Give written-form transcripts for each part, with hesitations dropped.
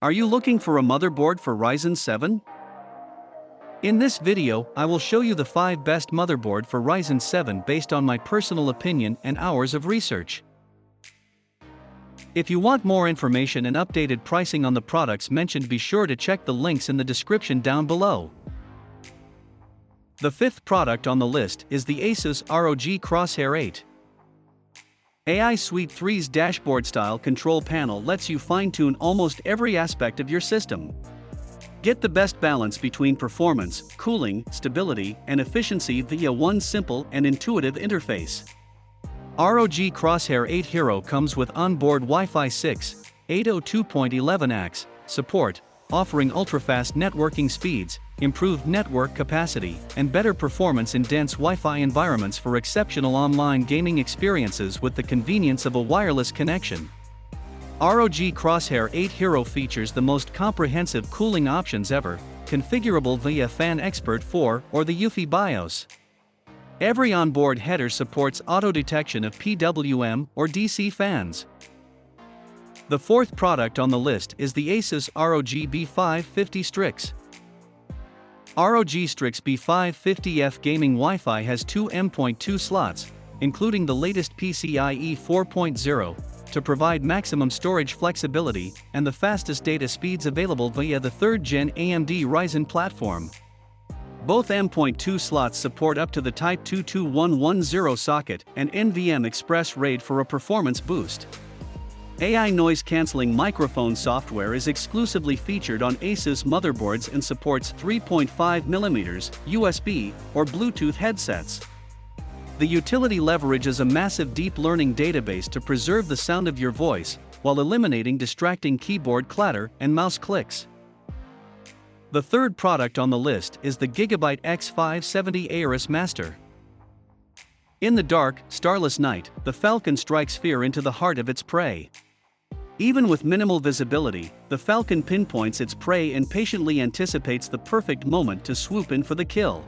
Are you looking for a motherboard for Ryzen 7? In this video, I will show you the 5 best motherboard for Ryzen 7 based on my personal opinion and hours of research. If you want more information and updated pricing on the products mentioned, be sure to check the links in the description down below. The 5th product on the list is the Asus ROG Crosshair 8. AI Suite 3's dashboard-style control panel lets you fine-tune almost every aspect of your system. Get the best balance between performance, cooling, stability, and efficiency via one simple and intuitive interface. ROG Crosshair 8 Hero comes with onboard Wi-Fi 6, 802.11ax support, offering ultra-fast networking speeds, improved network capacity, and better performance in dense Wi-Fi environments for exceptional online gaming experiences with the convenience of a wireless connection. ROG Crosshair 8 Hero features the most comprehensive cooling options ever, configurable via Fan Expert 4 or the UEFI BIOS. Every onboard header supports auto-detection of PWM or DC fans. The 4th product on the list is the Asus ROG B550 Strix. ROG Strix B550F gaming Wi-Fi has two M.2 slots, including the latest PCIe 4.0, to provide maximum storage flexibility and the fastest data speeds available via the 3rd Gen AMD Ryzen platform. Both M.2 slots support up to the Type 22110 socket and NVMe Express RAID for a performance boost. AI noise-canceling microphone software is exclusively featured on Asus motherboards and supports 3.5mm USB or Bluetooth headsets. The utility leverages a massive deep learning database to preserve the sound of your voice, while eliminating distracting keyboard clatter and mouse clicks. The 3rd product on the list is the Gigabyte X570 Aorus Master. In the dark, starless night, the Falcon strikes fear into the heart of its prey. Even with minimal visibility, the Falcon pinpoints its prey and patiently anticipates the perfect moment to swoop in for the kill.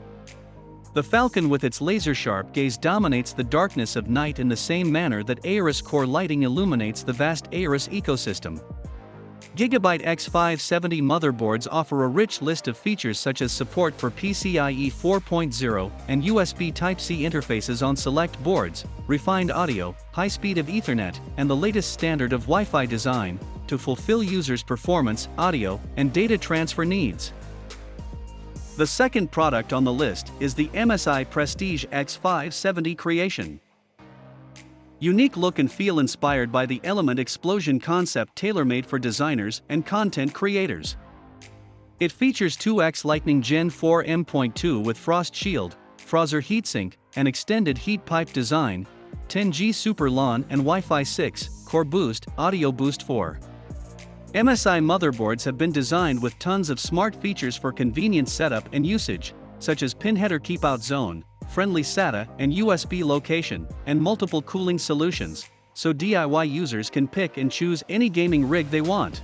The Falcon with its laser-sharp gaze dominates the darkness of night in the same manner that Aorus core lighting illuminates the vast Aorus ecosystem. Gigabyte X570 motherboards offer a rich list of features such as support for PCIe 4.0 and USB Type-C interfaces on select boards, refined audio, high speed of Ethernet, and the latest standard of Wi-Fi design, to fulfill users' performance, audio, and data transfer needs. The 2nd product on the list is the MSI Prestige X570 Creation. Unique look and feel inspired by the Element Explosion concept, tailor-made for designers and content creators. It features 2X Lightning Gen 4 M.2 with Frost Shield, Frozr heatsink, and extended heat pipe design, 10G Super LAN and Wi-Fi 6, Core Boost, Audio Boost 4. MSI motherboards have been designed with tons of smart features for convenient setup and usage, such as pin header keep-out zone, friendly SATA and USB location, and multiple cooling solutions, so DIY users can pick and choose any gaming rig they want.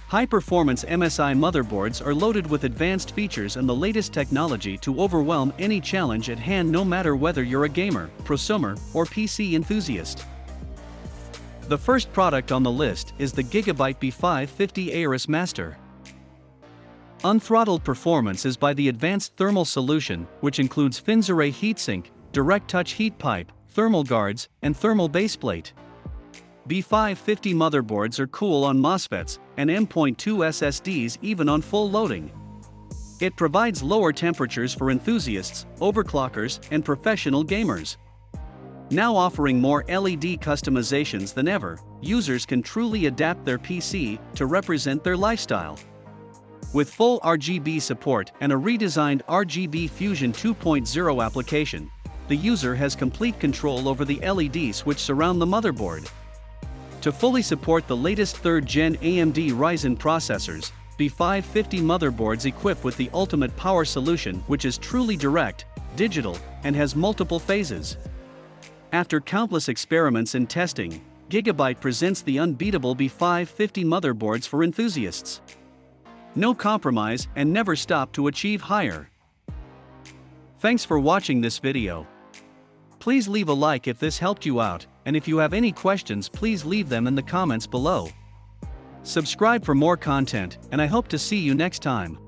High-performance MSI motherboards are loaded with advanced features and the latest technology to overwhelm any challenge at hand, no matter whether you're a gamer, prosumer, or PC enthusiast. The 1st product on the list is the Gigabyte B550 Aorus Master. Unthrottled performance is by the advanced thermal solution, which includes FinZarray heatsink, direct touch heat pipe, thermal guards, and thermal baseplate. B550 motherboards are cool on MOSFETs and M.2 SSDs even on full loading. It provides lower temperatures for enthusiasts, overclockers, and professional gamers. Now offering more LED customizations than ever, users can truly adapt their PC to represent their lifestyle. With full RGB support and a redesigned RGB Fusion 2.0 application, the user has complete control over the LEDs which surround the motherboard. To fully support the latest 3rd Gen AMD Ryzen processors, B550 motherboards equip with the ultimate power solution, which is truly direct, digital, and has multiple phases. After countless experiments and testing, Gigabyte presents the unbeatable B550 motherboards for enthusiasts. No compromise and never stop to achieve higher. Thanks for watching this video. Please leave a like if this helped you out, and if you have any questions, please leave them in the comments below. Subscribe for more content, and I hope to see you next time.